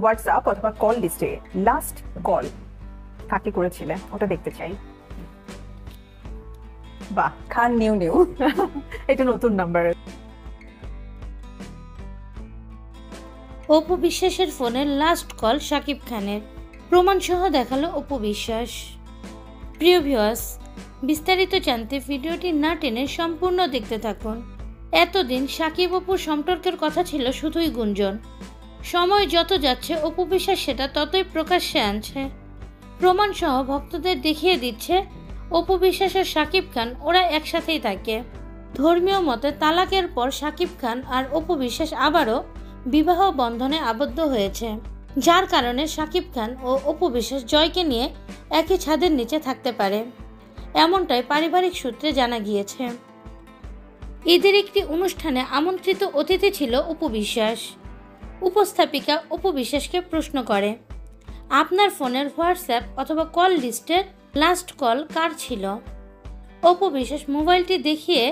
WhatsApp অথবা call লিস্টে last call কাকে করেছিলে ওটা দেখতে চাই। বাহ, খান নিউ নিউ এটা নতুন নাম্বার। অপু বিশ্বাসের ফোনের লাস্ট কল শাকিব খানের, প্রমাণ সহ দেখালো অপু বিশ্বাস। প্রিয় ভিউয়ার্স, বিস্তারিত জানতে ভিডিওটি না টেনে সম্পূর্ণ দেখতে থাকুন। এতদিন শাকিব অপুর সম্পর্কের কথা ছিল শুধুই গুঞ্জন। সময় যত যাচ্ছে অপু বিশ্বাস সেটা ততই প্রকাশ্যে আনছে। প্রমাণ সহ ভক্তদের দেখিয়ে দিচ্ছে অপু বিশ্বাস আর শাকিব খান ওরা একসাথেই থাকে। ধর্মীয় মতে তালাকের পর শাকিব খান আর অপু বিশ্বাস আবারও বিবাহ বন্ধনে আবদ্ধ হয়েছে, যার কারণে শাকিব খান ও অপু বিশ্বাস জয়কে নিয়ে একই ছাদের নিচে থাকতে পারে, এমনটাই পারিবারিক সূত্রে জানা গিয়েছে। ঈদের একটি অনুষ্ঠানে আমন্ত্রিত অতিথি ছিল অপু বিশ্বাস। উপস্থাপিকা অপু বিশ্বাসকে প্রশ্ন করে, আপনার ফোনের হোয়াটসঅ্যাপ অথবা কল লিস্টের লাস্ট কল কার ছিল? অপু বিশ্বাস মোবাইলটি দেখিয়ে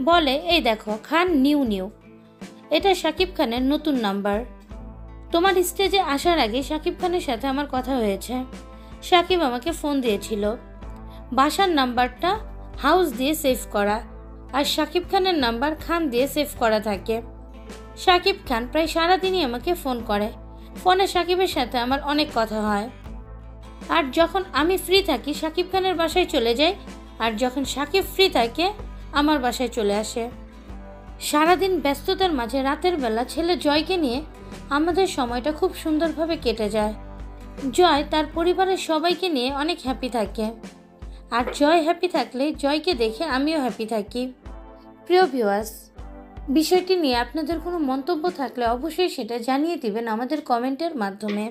বলে, এই দেখো, খান নিউ নিউ, এটা শাকিব খানের নতুন নাম্বার। তোমার স্টেজে আসার আগে শাকিব খানের সাথে আমার কথা হয়েছে। শাকিব আমাকে ফোন দিয়েছিল। বাসার নাম্বারটা হাউস দিয়ে সেভ করা, আর শাকিব খানের নাম্বার খান দিয়ে সেভ করা থাকে। শাকিব খান প্রায় সারাদিনই আমাকে ফোন করে। ফোনে শাকিবের সাথে আমার অনেক কথা হয়। আর যখন আমি ফ্রি থাকি শাকিব খানের বাসায় চলে যাই, আর যখন শাকিব ফ্রি থাকে আমার বাসায় চলে আসে। সারাদিন ব্যস্ততার মাঝে রাতের বেলা ছেলে জয়কে নিয়ে আমাদের সময়টা খুব সুন্দরভাবে কেটে যায়। জয় তার পরিবারের সবাইকে নিয়ে অনেক হ্যাপি থাকে, আর জয় হ্যাপি থাকলে জয়কে দেখে আমিও হ্যাপি থাকি। প্রিয় ভিউয়ার্স, বিষয়টি নিয়ে আপনাদের কোনো মন্তব্য থাকলে অবশ্যই সেটা জানিয়ে দিবেন আমাদের কমেন্টের মাধ্যমে।